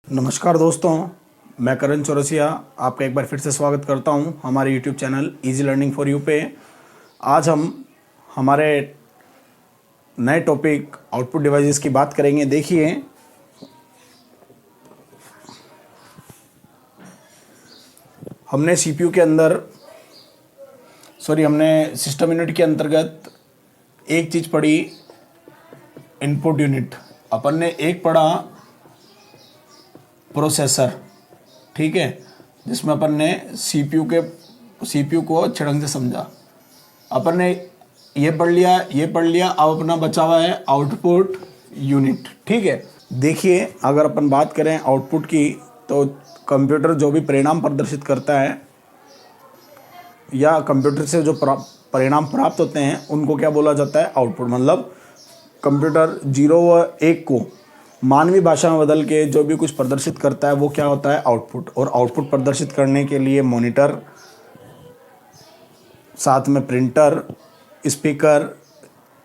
नमस्कार दोस्तों, मैं करण चौरसिया आपका एक बार फिर से स्वागत करता हूं हमारे YouTube channel easy learning for you पे। आज हम हमारे नए टॉपिक आउटपुट डिवाइसेस की बात करेंगे। देखिए, हमने सीपीयू के अंदर हमने सिस्टम यूनिट के अंतर्गत एक चीज़ पढ़ी, इनपुट यूनिट। अपन ने एक पढ़ा प्रोसेसर, ठीक है, जिसमें अपन ने सीपीयू को अच्छे ढंग से समझा। अपन ने ये पढ़ लिया। अब अपना बचा हुआ है आउटपुट यूनिट, ठीक है। देखिए, अगर अपन बात करें आउटपुट की, तो कंप्यूटर जो भी परिणाम प्रदर्शित करता है या कंप्यूटर से जो परिणाम प्राप्त होते हैं उनको क्या बोला जाता है? आउटपुट। मतलब कंप्यूटर 0 व 1 को मानवीय भाषा में बदल के जो भी कुछ प्रदर्शित करता है वो क्या होता है? आउटपुट। और आउटपुट प्रदर्शित करने के लिए मॉनिटर, साथ में प्रिंटर, स्पीकर,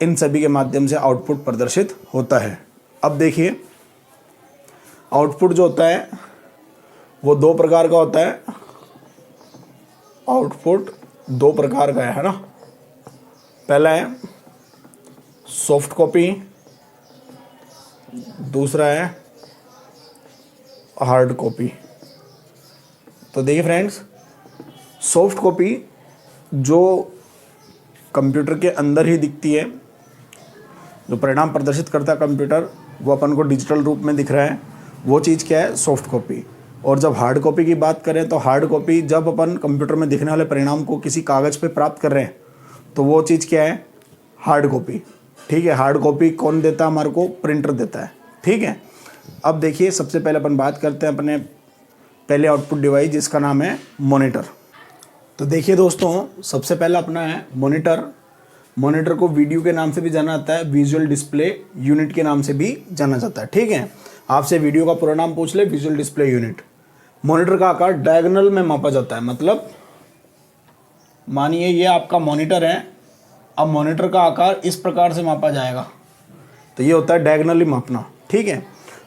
इन सभी के माध्यम से आउटपुट प्रदर्शित होता है। अब देखिए, आउटपुट जो होता है वो दो प्रकार का होता है। आउटपुट दो प्रकार का है ना। पहला है सॉफ्ट कॉपी, दूसरा है हार्ड कॉपी। तो देखिए फ्रेंड्स, सॉफ्ट कॉपी जो कंप्यूटर के अंदर ही दिखती है, जो परिणाम प्रदर्शित करता है कंप्यूटर, वो अपन को डिजिटल रूप में दिख रहा है, वो चीज़ क्या है? Soft copy. और जब हार्ड कॉपी की बात करें तो हार्ड कॉपी जब अपन कंप्यूटर में दिखने वाले परिणाम को किसी कागज़ पे प्राप्त कर रहे हैं तो वो चीज़ क्या है? हार्ड कॉपी, ठीक है। हार्ड कॉपी कौन देता है हमारे को? प्रिंटर देता है, ठीक है। अब देखिए, सबसे पहले अपन बात करते हैं अपने पहले आउटपुट डिवाइस, जिसका नाम है मॉनिटर। तो देखिए दोस्तों, सबसे पहला अपना है मॉनिटर। मॉनिटर को वीडियो के नाम से भी जाना जाता है, विजुअल डिस्प्ले यूनिट के नाम से भी जाना जाता है, ठीक है। आपसे वीडियो का पूरा नाम पूछ ले, विजुअल डिस्प्ले यूनिट। मॉनिटर का आकार डायगोनल में मापा जाता है। मतलब मानिए ये आपका मॉनिटर है, अब मॉनिटर का आकार इस प्रकार से मापा जाएगा, तो ये होता है डायगोनली मापना, ठीक है।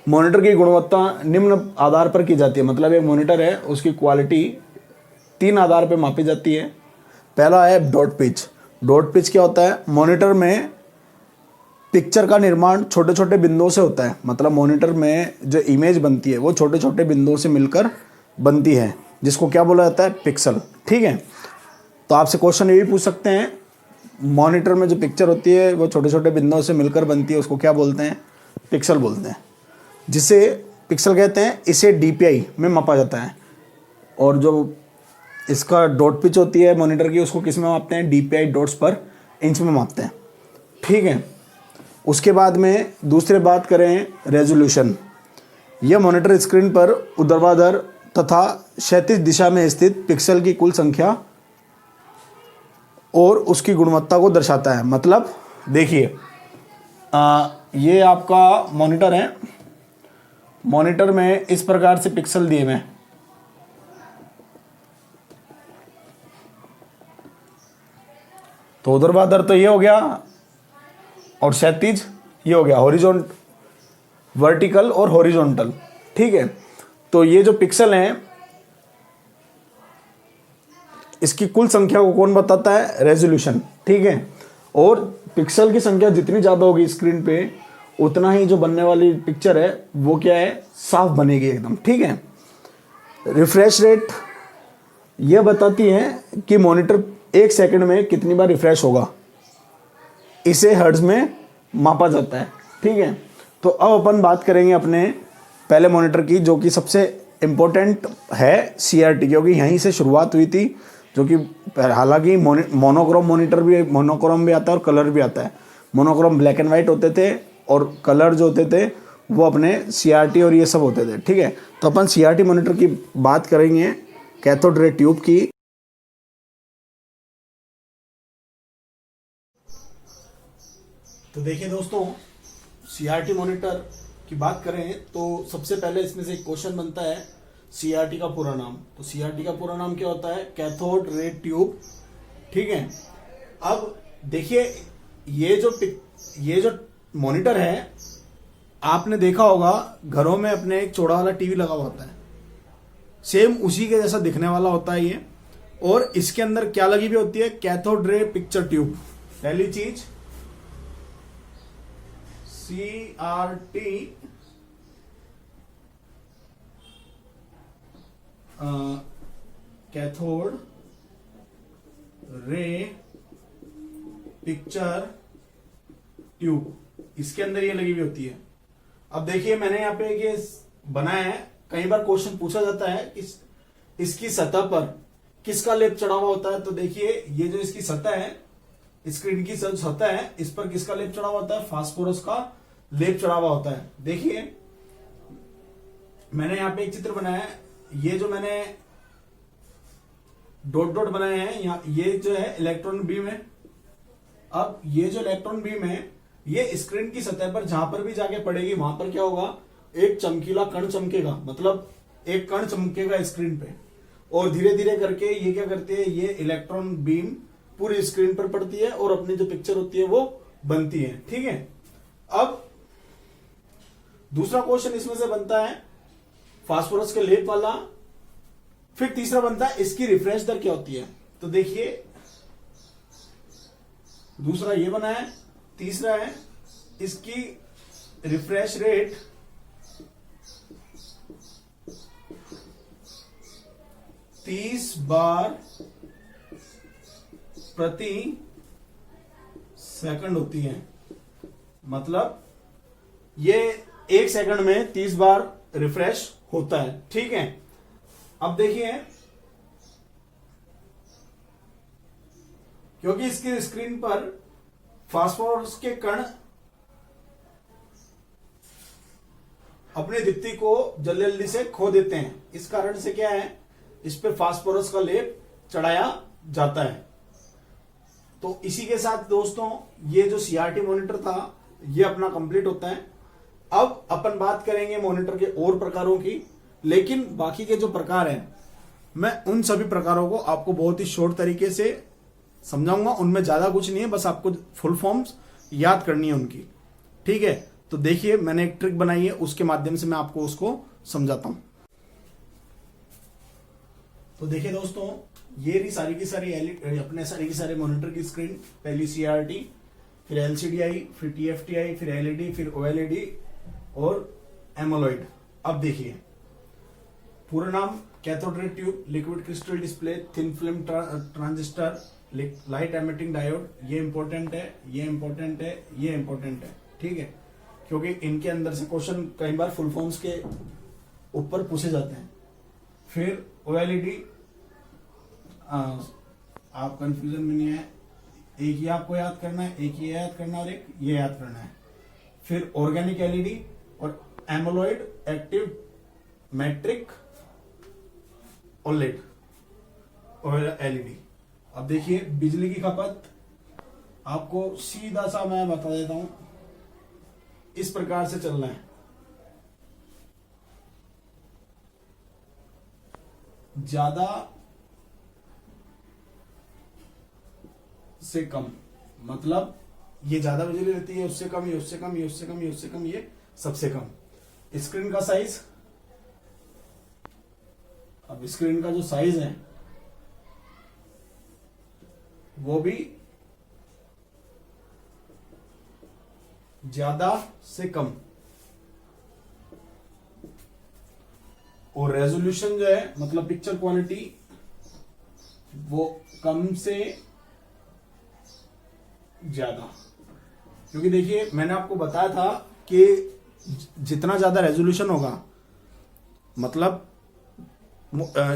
मॉनिटर की गुणवत्ता निम्न आधार पर की जाती है। मतलब एक मॉनिटर है, उसकी क्वालिटी 3 आधार पर मापी जाती है। पहला है डॉट पिच। डॉट पिच क्या होता है? मॉनिटर में पिक्चर का निर्माण छोटे छोटे बिंदुओं से होता है। मतलब मॉनिटर में जो इमेज बनती है वो छोटे छोटे बिंदुओं से मिलकर बनती है, जिसको क्या बोला जाता है? पिक्सल, ठीक है। तो आपसे क्वेश्चन ये भी पूछ सकते हैं, मॉनिटर में जो पिक्चर होती है वो छोटे छोटे बिंदुओं से मिलकर बनती है, उसको क्या बोलते हैं? पिक्सल बोलते हैं, जिसे पिक्सल कहते हैं। इसे डीपीआई में मापा जाता है। और जो इसका डॉट पिच होती है मॉनिटर की, उसको किस में मापते हैं? डीपीआई डॉट्स पर इंच में मापते हैं, ठीक है। उसके बाद में दूसरे बात करें रेजोल्यूशन। यह मॉनिटर स्क्रीन पर ऊर्ध्वाधर तथा क्षैतिज दिशा में स्थित पिक्सल की कुल संख्या और उसकी गुणवत्ता को दर्शाता है। मतलब देखिए, ये आपका मॉनिटर है, मॉनिटर में इस प्रकार से पिक्सल दिए हुए हैं। तो ऊर्ध्वाधर तो ये हो गया और क्षैतिज ये हो गया, वर्टिकल और हॉरिजॉन्टल, ठीक है। तो ये जो पिक्सल हैं, इसकी कुल संख्या को कौन बताता है? रेजोल्यूशन, ठीक है। और पिक्सल की संख्या जितनी ज़्यादा होगी स्क्रीन पे, उतना ही जो बनने वाली पिक्चर है वो क्या है? साफ बनेगी एकदम, ठीक है। रिफ्रेश रेट यह बताती है कि मॉनिटर 1 सेकंड में कितनी बार रिफ्रेश होगा, इसे हर्ट्ज में मापा जाता है, ठीक है। तो अब अपन बात करेंगे अपने पहले मॉनिटर की, जो कि सबसे इम्पोर्टेंट है सीआरटी, क्योंकि यहीं से शुरुआत हुई थी। जो कि हालांकि मोनोक्रोम मॉनिटर भी, मोनोक्रोम भी आता है और कलर भी आता है। मोनोक्रोम ब्लैक एंड वाइट होते थे और कलर जो होते थे वो अपने सीआरटी और ये सब होते थे, ठीक है। तो अपन सीआरटी मॉनिटर की बात करेंगे, कैथोड रे ट्यूब की। तो देखिए दोस्तों, सीआरटी मॉनिटर की बात करें तो सबसे पहले इसमें से एक क्वेश्चन बनता है, सीआरटी का पूरा नाम। तो सीआरटी का पूरा नाम क्या होता है? कैथोड रे ट्यूब, ठीक है। अब देखिए, ये जो मॉनिटर है, आपने देखा होगा घरों में अपने एक चौड़ा वाला टीवी लगा हुआ होता है, सेम उसी के जैसा दिखने वाला होता है ये। और इसके अंदर क्या लगी हुई होती है, कैथोड रे पिक्चर ट्यूब। पहली चीज CRT cathode ray picture tube, इसके अंदर ये लगी हुई होती है। अब देखिए मैंने यहाँ पे ये बनाया है, कई बार क्वेश्चन पूछा जाता है कि इसकी सतह पर किसका लेप चढ़ा हुआ होता है। तो देखिए ये जो इसकी सतह है, स्क्रीन की सतह है, इस पर किसका लेप चढ़ा हुआ होता है, फास्फोरस का लेप चढ़ा हुआ होता है। देखिए मैंने यहाँ पे एक चित्र बनाया है, ये जो मैंने डॉट डॉट बनाए हैं यहाँ, ये जो है इलेक्ट्रॉन बीम है। अब ये जो इलेक्ट्रॉन बीम है ये स्क्रीन की सतह पर जहां पर भी जाके पड़ेगी वहां पर क्या होगा, एक चमकीला कण चमकेगा, मतलब एक कण चमकेगा स्क्रीन पे। और धीरे धीरे करके ये क्या करती है, ये इलेक्ट्रॉन बीम पूरी स्क्रीन पर पड़ती है और अपनी जो पिक्चर होती है वो बनती है। ठीक है, अब दूसरा क्वेश्चन इसमें से बनता है फास्फोरस के लेप वाला। फिर तीसरा बनता है इसकी रिफ्रेश दर क्या होती है। तो देखिए दूसरा ये बना है, तीसरा है इसकी रिफ्रेश रेट 30 बार प्रति सेकंड होती है। मतलब ये 1 सेकंड में 30 बार रिफ्रेश होता है। ठीक है, अब देखिए क्योंकि इसकी स्क्रीन पर फास्फोरस के कण अपनी दीप्ति को जल्दी जल्दी से खो देते हैं, इस कारण से क्या है, इस पे फास्फोरस का लेप चढ़ाया जाता है। तो इसी के साथ दोस्तों ये जो CRT मॉनिटर था ये अपना कंप्लीट होता है। अब अपन बात करेंगे मॉनिटर के और प्रकारों की, लेकिन बाकी के जो प्रकार हैं मैं उन सभी प्रकारों को आपको बहुत ही शॉर्ट तरीके से समझाऊंगा। उनमें ज्यादा कुछ नहीं है, बस आपको फुल फॉर्म्स याद करनी है उनकी। ठीक है, तो देखिए मैंने एक ट्रिक बनाई है, उसके माध्यम से मैं आपको उसको समझाता हूं। तो देखिए दोस्तों ये रही सारी की सारी अपने सारी की सारे मॉनिटर की स्क्रीन। पहली CRT, फिर LCD आई, फिर TFT आई, फिर LED, फिर OLED और एमोलॉइड। अब देखिए पूरा नाम cathode ray tube, liquid crystal display, thin film transistor, light emitting diode. ये इंपॉर्टेंट है, ये इंपॉर्टेंट है, ये इंपॉर्टेंट है। ठीक है, क्योंकि इनके अंदर से क्वेश्चन कई बार फुल फॉर्म्स के ऊपर पूछे जाते हैं। फिर OLED, आप कंफ्यूजन में नहीं है, एक ही आपको याद करना है, एक ये याद करना है और एक ये याद करना है। फिर ऑर्गेनिक LED और एमोलॉइड एक्टिव मैट्रिक OLED और LED। अब देखिए बिजली की खपत आपको सीधा सा मैं बता देता हूं, इस प्रकार से चलना है। ज्यादा से कम, मतलब ये ज्यादा बिजली लेती है, उससे कम, ये उससे कम, ये उससे कम, ये उससे कम, ये सबसे कम। स्क्रीन का साइज, अब स्क्रीन का जो साइज है वो भी ज्यादा से कम, और रेजोल्यूशन जो है मतलब पिक्चर क्वालिटी वो कम से ज्यादा। क्योंकि देखिए मैंने आपको बताया था कि जितना ज्यादा रेजोल्यूशन होगा, मतलब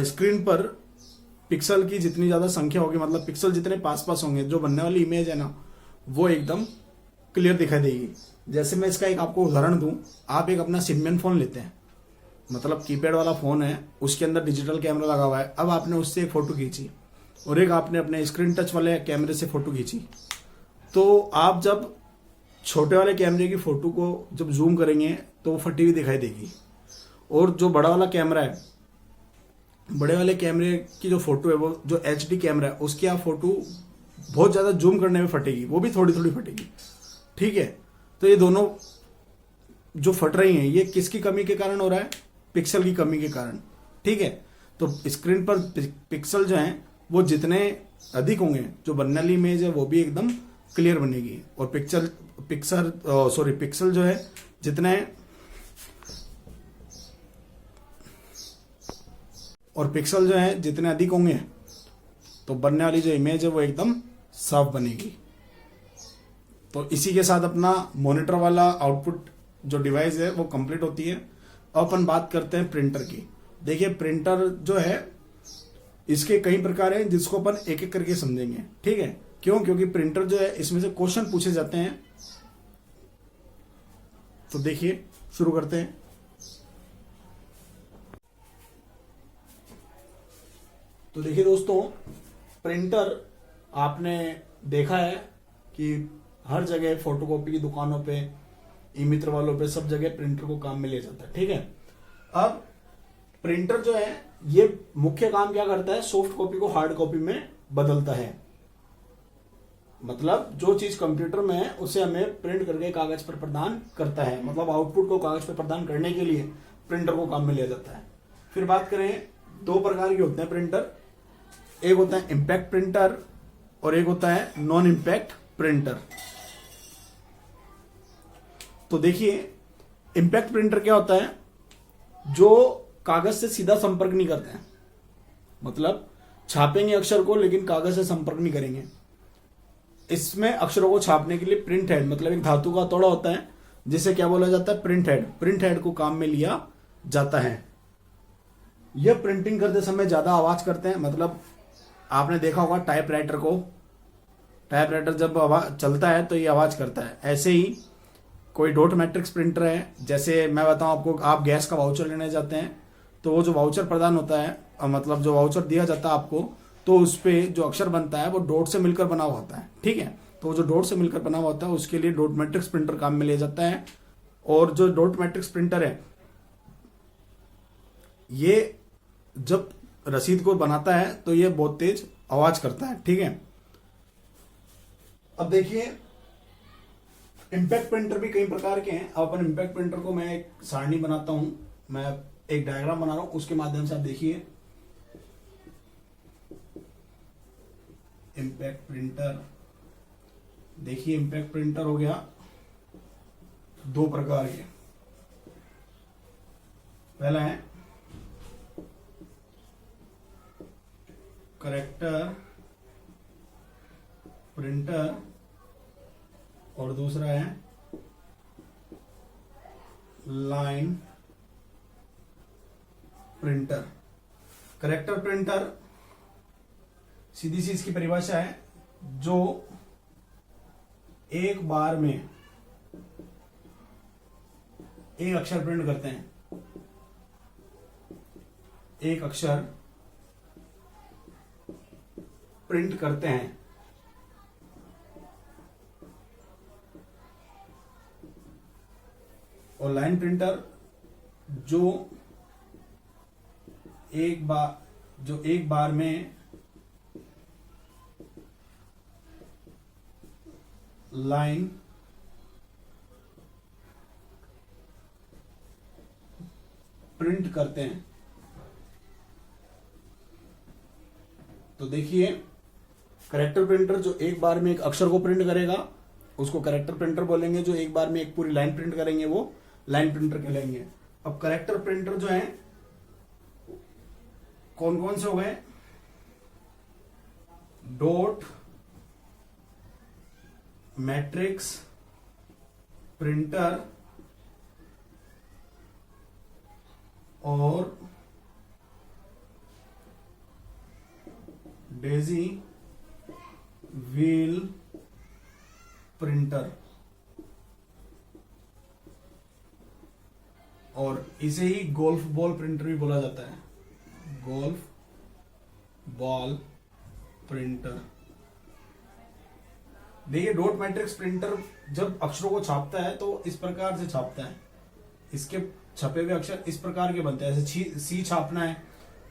स्क्रीन पर पिक्सल की जितनी ज्यादा संख्या होगी, मतलब पिक्सल जितने पास पास होंगे, जो बनने वाली इमेज है ना वो एकदम क्लियर दिखाई देगी। जैसे मैं इसका एक आपको उदाहरण दूं, आप एक अपना सिममेन फोन लेते हैं, मतलब कीपैड वाला फोन है, उसके अंदर डिजिटल कैमरा लगा हुआ है। अब आपने उससे एक फोटो खींची और एक आपने अपने स्क्रीन टच वाले कैमरे से फोटो खींची, तो आप जब छोटे वाले कैमरे की फोटो को जब जूम करेंगे तो वो फटी हुई दिखाई देगी, और जो बड़ा वाला कैमरा है, बड़े वाले कैमरे की जो फोटो है वो जो HD कैमरा है उसकी आप फोटो बहुत ज्यादा जूम करने में फटेगी, वो भी थोड़ी थोड़ी फटेगी। ठीक है, तो ये दोनों जो फट रही हैं ये किसकी कमी के कारण हो रहा है? पिक्सल की कमी के कारण। ठीक है, तो स्क्रीन पर पिक्सल जो हैं वो जितने अधिक होंगे, जो बनने वाली इमेज है वो भी एकदम क्लियर बनेगी। और पिक्सल जो है जितने अधिक होंगे तो बनने वाली जो इमेज है वो एकदम साफ बनेगी। तो इसी के साथ अपना मॉनिटर वाला आउटपुट जो डिवाइस है वो कंप्लीट होती है। अब अपन बात करते हैं प्रिंटर की। देखिए प्रिंटर जो है इसके कई प्रकार हैं जिसको अपन एक एक करके समझेंगे। ठीक है, क्यों? क्योंकि प्रिंटर जो है इसमें से क्वेश्चन पूछे जाते हैं। तो देखिए शुरू करते हैं। तो देखिए दोस्तों, प्रिंटर आपने देखा है कि हर जगह फोटोकॉपी की दुकानों पे, ई मित्र वालों पे, सब जगह प्रिंटर को काम में लिया जाता है। ठीक है, अब प्रिंटर जो है ये मुख्य काम क्या करता है? सॉफ्ट कॉपी को हार्ड कॉपी में बदलता है। मतलब जो चीज कंप्यूटर में है उसे हमें प्रिंट करके कागज पर प्रदान करता है। मतलब आउटपुट को कागज पर प्रदान करने के लिए प्रिंटर को काम में लिया जाता है। फिर बात करें, दो प्रकार के होते हैं प्रिंटर। एक होता है इम्पैक्ट प्रिंटर और एक होता है नॉन इम्पैक्ट प्रिंटर। तो देखिए इम्पैक्ट प्रिंटर क्या होता है? जो कागज से सीधा संपर्क नहीं करते हैं। मतलब छापेंगे अक्षर को लेकिन कागज से संपर्क नहीं करेंगे। इसमें अक्षरों को छापने के लिए प्रिंट हेड, मतलब एक धातु का हथौड़ा होता है जिसे क्या बोला जाता है? Print head. प्रिंट हेड को काम में लिया जाता है। यह प्रिंटिंग करते समय ज्यादा आवाज करते हैं। मतलब आपने देखा होगा टाइपराइटर को, टाइपराइटर जब चलता है तो ये आवाज करता है। ऐसे ही कोई डॉट मैट्रिक्स प्रिंटर है, जैसे मैं बताऊं आपको, आप गैस का वाउचर लेने जाते हैं तो वो जो वाउचर प्रदान होता है, मतलब जो वाउचर दिया जाता है आपको, तो उस पे जो अक्षर बनता है वो डॉट से मिलकर बना हुआ होता है। ठीक है, तो जो डॉट से मिलकर बना हुआ होता है उसके लिए डॉट मैट्रिक्स प्रिंटर काम में लिया जाता है। और जो डॉट मैट्रिक्स प्रिंटर है ये जब रसीद को बनाता है तो ये बहुत तेज आवाज करता है। ठीक है, अब देखिए इम्पैक्ट प्रिंटर भी कई प्रकार के हैं। अब अपन इम्पैक्ट प्रिंटर को, मैं एक सारणी बनाता हूं, मैं एक डायग्राम बना रहा हूं, उसके माध्यम से आप देखिए। इम्पैक्ट प्रिंटर, देखिए इम्पैक्ट प्रिंटर हो गया दो प्रकार के। पहला है करेक्टर प्रिंटर और दूसरा है लाइन प्रिंटर। करेक्टर प्रिंटर सीधी सी इसकी परिभाषा है, जो एक बार में एक अक्षर प्रिंट करते हैं। एक अक्षर प्रिंट करते हैं। और लाइन प्रिंटर जो एक बार में लाइन प्रिंट करते हैं। तो देखिए करेक्टर प्रिंटर जो एक बार में एक अक्षर को प्रिंट करेगा उसको करेक्टर प्रिंटर बोलेंगे। जो एक बार में एक पूरी लाइन प्रिंट करेंगे वो लाइन प्रिंटर कहलाएंगे। अब करेक्टर प्रिंटर जो है कौन कौन से हो गए? डॉट मैट्रिक्स प्रिंटर और डेजी व्हील प्रिंटर, और इसे ही गोल्फ बॉल प्रिंटर भी बोला जाता है। Golf ball printer. देखिए डॉट मैट्रिक्स प्रिंटर जब अक्षरों को छापता है तो इस प्रकार से छापता है। इसके छपे हुए अक्षर इस प्रकार के बनते हैं। जैसे सी छापना है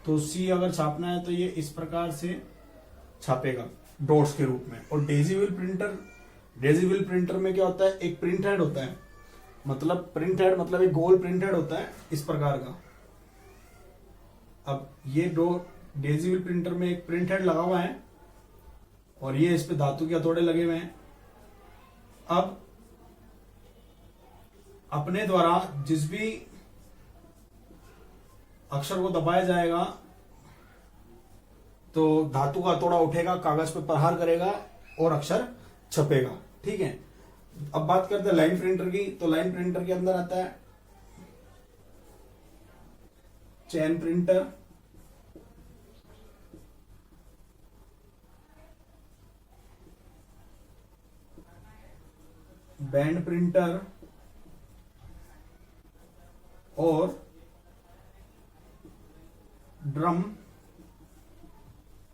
तो सी अगर छापना है तो ये इस प्रकार से छापेगा डॉट्स के रूप में। और डेजी व्हील प्रिंटर में क्या होता है? एक प्रिंट हेड होता है मतलब प्रिंट हेड मतलब एक गोल प्रिंट हेड होता है इस प्रकार का। अब ये दो डेजी व्हील प्रिंटर में एक प्रिंट हेड लगा हुआ है और ये इस पे धातु के हथौड़े लगे हुए हैं। अब अपने द्वारा जिस भी अक्षर को दबाया जाएगा तो धातु का हथौड़ा उठेगा, कागज पे प्रहार करेगा और अक्षर छपेगा। ठीक है, अब बात करते हैं लाइन प्रिंटर की। तो लाइन प्रिंटर के अंदर आता है चैन प्रिंटर, बैंड प्रिंटर और ड्रम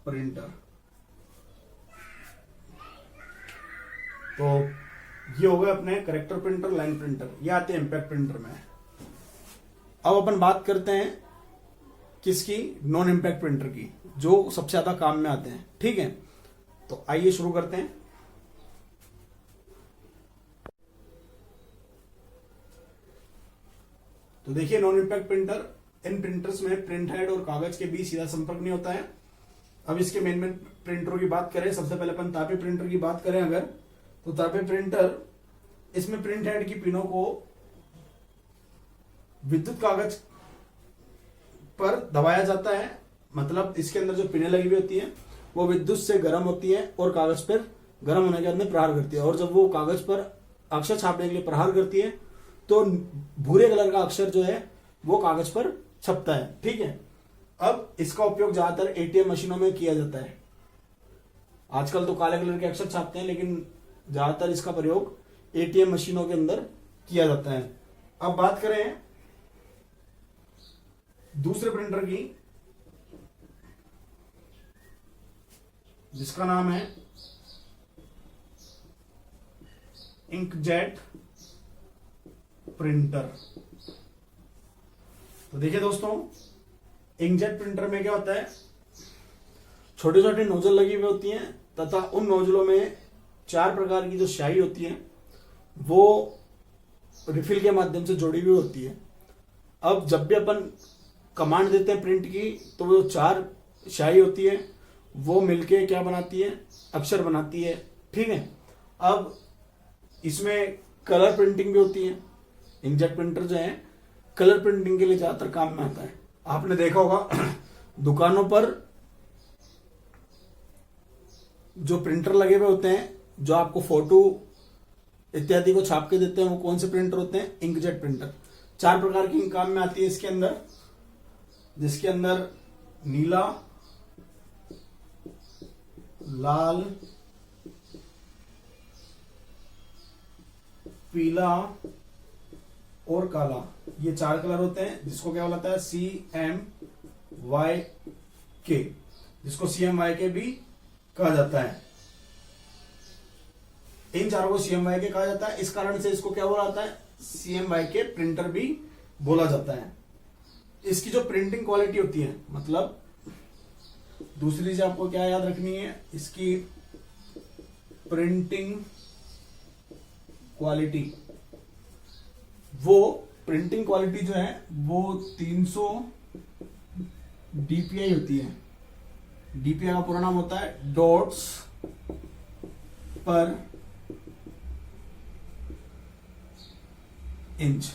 प्रिंटर। तो ये हो गए अपने करेक्टर प्रिंटर, लाइन प्रिंटर। ये आते हैं इंपैक्ट प्रिंटर में। अब अपन बात करते हैं किसकी, नॉन इंपैक्ट प्रिंटर की, जो सबसे ज्यादा काम में आते हैं। ठीक है, तो आइए शुरू करते हैं। तो देखिए नॉन इंपैक्ट प्रिंटर, इन प्रिंटर्स में प्रिंट हेड और कागज के बीच सीधा संपर्क नहीं होता है। अब इसके मेन प्रिंटरों की बात करें, सबसे पहले अपन तापी प्रिंटर की बात करें अगर, तो तापी प्रिंटर, इसमें प्रिंट हेड की पिनों को विद्युत कागज पर दबाया जाता है। मतलब इसके अंदर जो पिनें लगी हुई होती हैं वो विद्युत से गर्म होती है और कागज पर गर्म होने के अंदर प्रहार करती है, और जब वो कागज पर अक्षर छापने के लिए प्रहार करती है तो भूरे कलर का अक्षर जो है वो कागज पर छपता है। ठीक है, अब इसका उपयोग ज्यादातर एटीएम मशीनों में किया जाता है। आजकल तो काले कलर के अक्षर छापते हैं, लेकिन ज्यादातर इसका प्रयोग एटीएम मशीनों के अंदर किया जाता है। अब बात करें दूसरे प्रिंटर की, जिसका नाम है इंकजेट प्रिंटर। तो देखिए दोस्तों, इंकजेट प्रिंटर में क्या होता है, छोटे छोटे नोजल लगी हुई होती हैं तथा उन नोजलों में 4 प्रकार की जो स्याही होती है वो रिफिल के माध्यम से जोड़ी हुई होती है। अब जब भी अपन कमांड देते हैं प्रिंट की, तो वो 4 स्याही होती है, वो मिलके क्या बनाती है, अक्षर बनाती है। ठीक है, अब इसमें कलर प्रिंटिंग भी होती है। इंकजेट प्रिंटर जो है कलर प्रिंटिंग के लिए ज्यादातर काम में आता है। आपने देखा होगा दुकानों पर जो प्रिंटर लगे हुए होते हैं, जो आपको फोटो इत्यादि को छाप के देते हैं, वो कौन से प्रिंटर होते हैं, इंकजेट प्रिंटर। 4 प्रकार की काम में आती है इसके अंदर, जिसके अंदर नीला, लाल, पीला और काला, ये 4 कलर होते हैं, जिसको क्या बोलता है, CMYK, जिसको CMYK भी कहा जाता है। इन चारों को CMYK कहा जाता है, इस कारण से इसको क्या बोला जाता है, CMYK प्रिंटर भी बोला जाता है। इसकी जो प्रिंटिंग क्वालिटी होती है, मतलब दूसरी चीज आपको क्या याद रखनी है, इसकी प्रिंटिंग क्वालिटी, वो प्रिंटिंग क्वालिटी जो है वो 300 DPI होती है। DPI का पूरा नाम होता है डॉट्स पर इंच।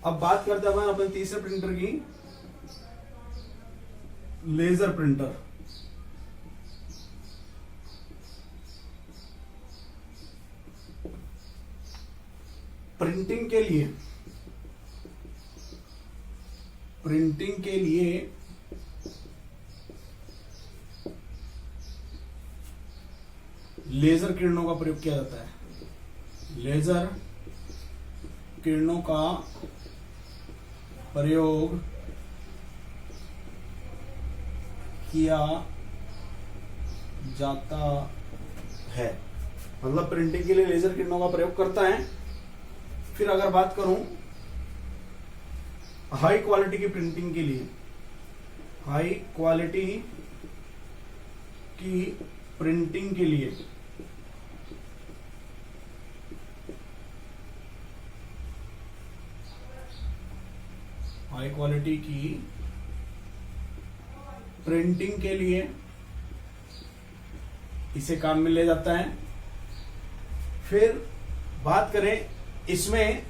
अब बात करते हैं अपने तीसरे प्रिंटर की, लेजर प्रिंटर। प्रिंटिंग के लिए लेजर किरणों का प्रयोग किया जाता है। लेजर किरणों का प्रयोग किया जाता है, मतलब प्रिंटिंग के लिए लेजर किरणों का प्रयोग करता है। फिर अगर बात करूं हाई क्वालिटी की प्रिंटिंग के लिए, हाई क्वालिटी की प्रिंटिंग के लिए हाई क्वालिटी की प्रिंटिंग के लिए इसे काम में ले जाता है। फिर बात करें इसमें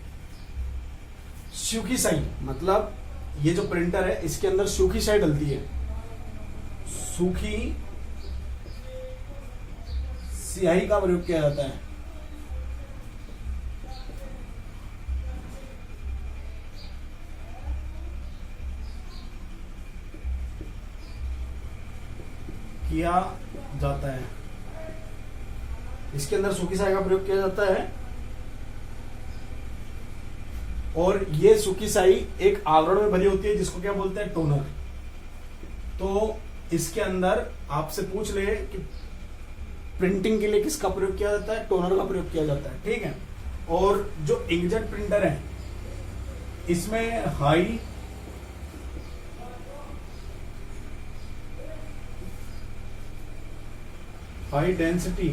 सूखी स्याही, मतलब ये जो प्रिंटर है इसके अंदर सूखी स्याही डलती है, सूखी स्याही का प्रयोग किया जाता है। किया जाता है, इसके अंदर सूखी स्याही का प्रयोग किया जाता है। और ये सूखी स्याही एक आवरण में भरी होती है जिसको क्या बोलते हैं, टोनर। तो इसके अंदर आपसे पूछ ले कि प्रिंटिंग के लिए किसका प्रयोग किया जाता है, टोनर का प्रयोग किया जाता है, ठीक है। और जो इंकजेट प्रिंटर है इसमें हाई डेंसिटी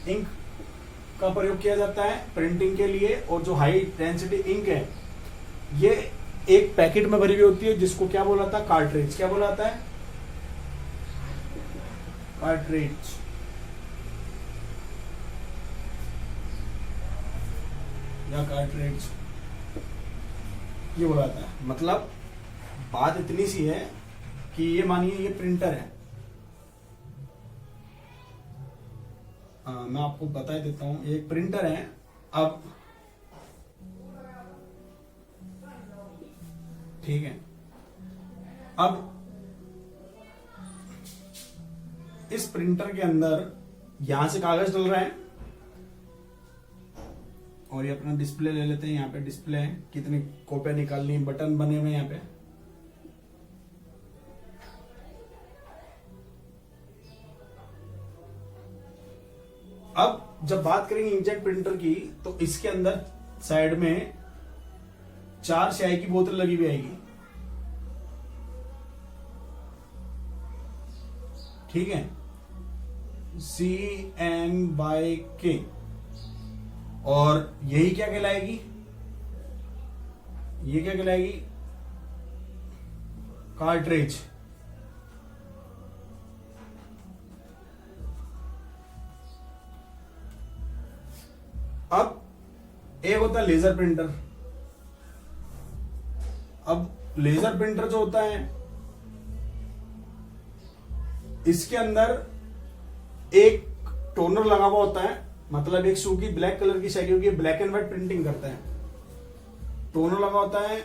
इंक का प्रयोग किया जाता है प्रिंटिंग के लिए। और जो हाई डेंसिटी इंक है ये एक पैकेट में भरी हुई होती है जिसको क्या बोला था, कार्ट्रिज। क्या बोला जाता है, कार्ट्रिज। या कार्ट्रिज ये बोला जाता है। मतलब बात इतनी सी है कि ये मानिए ये प्रिंटर है, मैं आपको बता देता हूं, एक प्रिंटर है। अब ठीक है, अब इस प्रिंटर के अंदर यहां से कागज डल रहा है और ये अपना डिस्प्ले ले लेते हैं। यहाँ पे डिस्प्ले है, कितनी कॉपियां निकालनी, बटन बने हुए यहाँ पे। अब जब बात करेंगे इंकजेट प्रिंटर की तो इसके अंदर साइड में 4 स्याही की बोतल लगी हुई आएगी, ठीक है, CN/K। और यही क्या कहलाएगी, ये क्या कहलाएगी, कार्ट्रिज। अब एक होता है लेजर प्रिंटर। अब लेजर प्रिंटर जो होता है इसके अंदर एक टोनर लगा हुआ होता है, मतलब एक सूखी ब्लैक कलर की स्याही होगी, ब्लैक एंड व्हाइट प्रिंटिंग करता है। टोनर लगा होता है,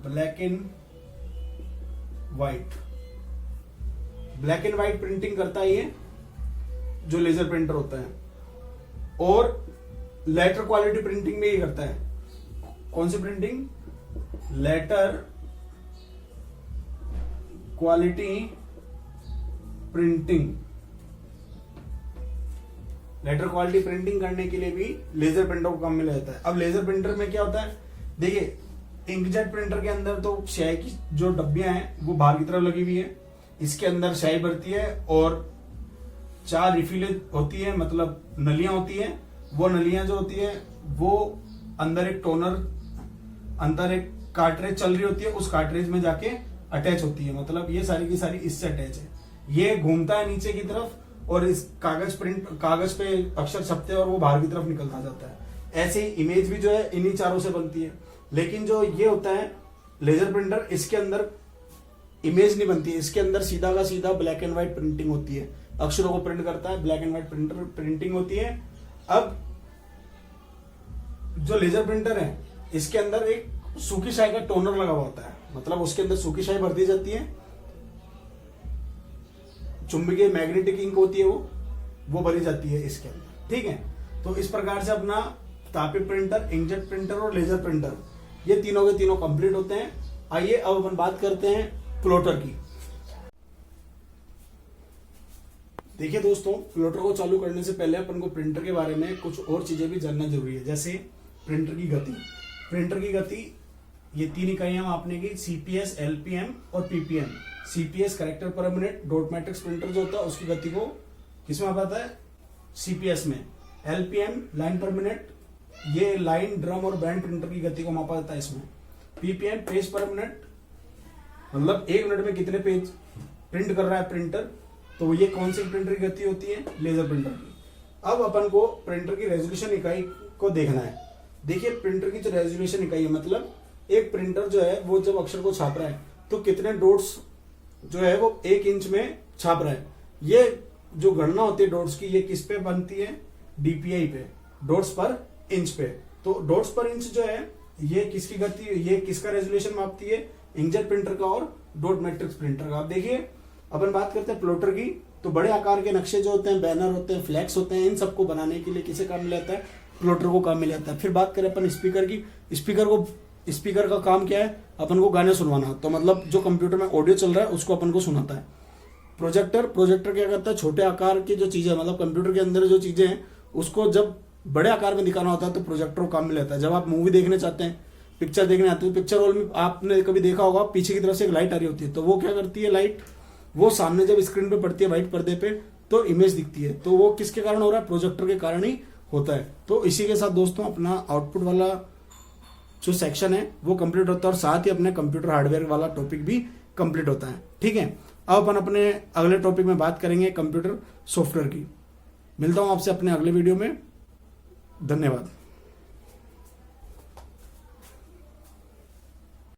black and white, black and white printing करता है ये जो लेजर प्रिंटर होता है। और लेटर क्वालिटी प्रिंटिंग में ये करता है। कौन सी printing, letter quality printing. Letter quality printing करने के लिए भी लेजर प्रिंटर को काम में लिया जाता है। अब लेजर प्रिंटर में क्या होता है, देखिए इंकजेट प्रिंटर के अंदर तो स्याही की जो डब्बियां हैं वो बाहर की तरफ लगी हुई है, इसके अंदर स्याही भरती है और 4 रिफिलें होती है, मतलब नलियां होती हैं। वो नलियां जो होती है वो अंदर एक टोनर, अंदर एक कार्ट्रिज चल रही होती है, उस कार्ट्रिज में जाके अटैच होती है। मतलब ये सारी की सारी इससे अटैच है। ये घूमता है नीचे की तरफ और इस कागज पे अक्षर छपते हैं और वो बाहर की तरफ निकलता जाता है। ऐसे ही इमेज भी जो है इन्हीं चारों से बनती है। लेकिन जो ये होता है लेजर प्रिंटर, इसके अंदर इमेज नहीं बनती है, इसके अंदर सीधा का सीधा ब्लैक एंड व्हाइट प्रिंटिंग होती है। अक्षरों को प्रिंट करता है, ब्लैक एंड व्हाइट प्रिंटिंग होती है। अब जो लेजर प्रिंटर है इसके अंदर एक सूखी स्याही का टोनर लगा हुआ होता है, मतलब उसके अंदर सूखी स्याही भर दी जाती है। चुंबकीय मैग्नेटिक इंक होती है वो भरी जाती है इसके अंदर, ठीक है। तो इस प्रकार से अपना तापीय प्रिंटर, इंकजेट प्रिंटर और लेजर प्रिंटर ये तीनों के तीनों कंप्लीट होते हैं। आइए अब अपन बात करते हैं प्लॉटर की। देखिए दोस्तों, प्लॉटर को चालू करने से पहले अपन को प्रिंटर के बारे में कुछ और चीजें भी जानना जरूरी है, जैसे प्रिंटर की गति। प्रिंटर की गति ये 3 इकाइयां मापने की, सीपीएस, एलपीएम और पीपीएम। सीपीएस कैरेक्टर पर मिनट, डॉट मैट्रिक्स प्रिंटर जो होता है उसकी गति को किसमें मापा जाता है, सीपीएस में। LPM लाइन पर मिनट, ये लाइन, ड्रम और बैंड प्रिंटर की गति को मापा जाता है इसमें। PPM पेज पर मिनट, मतलब 1 मिनट में कितने पेज प्रिंट कर रहा है प्रिंटर, तो ये कौन सी प्रिंटर की गति होती है, लेजर प्रिंटर की। अब अपन को प्रिंटर की रेजोल्यूशन इकाई को देखना है। देखिए प्रिंटर की जो रेजोल्यूशन इकाई है, मतलब एक प्रिंटर जो है वो जब अक्षर को छाप रहा है तो कितने डॉट्स जो है वो 1 इंच में छाप रहा है। ये जो गणना होती है डॉट्स की, ये किस पे बनती है, DPI पे, डॉट्स पर इंच पे। तो डॉट्स पर इंच जो है ये किसकी गति, ये किसका रेजोल्यूशन मापती है, इंकजेट प्रिंटर का और डॉट मैट्रिक्स प्रिंटर का। अब देखिए अपन बात करते हैं प्लॉटर की, तो बड़े आकार के नक्शे जो होते हैं, बैनर होते हैं, फ्लैक्स होते हैं, इन सबको बनाने के लिए किसे काम मिल जाता है, प्लॉटर को काम मिल जाता है। फिर बात करें अपन स्पीकर की, स्पीकर का काम क्या है, अपन को गाने सुनवाना, तो मतलब जो कंप्यूटर में ऑडियो चल रहा है उसको अपन को सुनाता है। प्रोजेक्टर क्या करता है, छोटे आकार की जो चीजें, मतलब कंप्यूटर के अंदर जो चीजें हैं उसको जब बड़े आकार में दिखाना होता है तो प्रोजेक्टर को काम मिल जाता है। जब आप मूवी देखने चाहते हैं, पिक्चर देखने आते हैं, पिक्चर हॉल में आपने कभी देखा होगा पीछे की तरफ से एक लाइट आ रही होती है, तो वो क्या करती है लाइट, वो सामने जब स्क्रीन पे पड़ती है व्हाइट पर्दे पे तो इमेज दिखती है, तो वो किसके कारण हो रहा है, प्रोजेक्टर के कारण ही होता है। तो इसी के साथ दोस्तों अपना आउटपुट वाला जो सेक्शन है वो कंप्लीट होता है और साथ ही अपने कंप्यूटर हार्डवेयर वाला टॉपिक भी कंप्लीट होता है। ठीक है, अब अपन अपने अगले टॉपिक में बात करेंगे कंप्यूटर सॉफ्टवेयर की। मिलता हूं आपसे अपने अगले वीडियो में। धन्यवाद।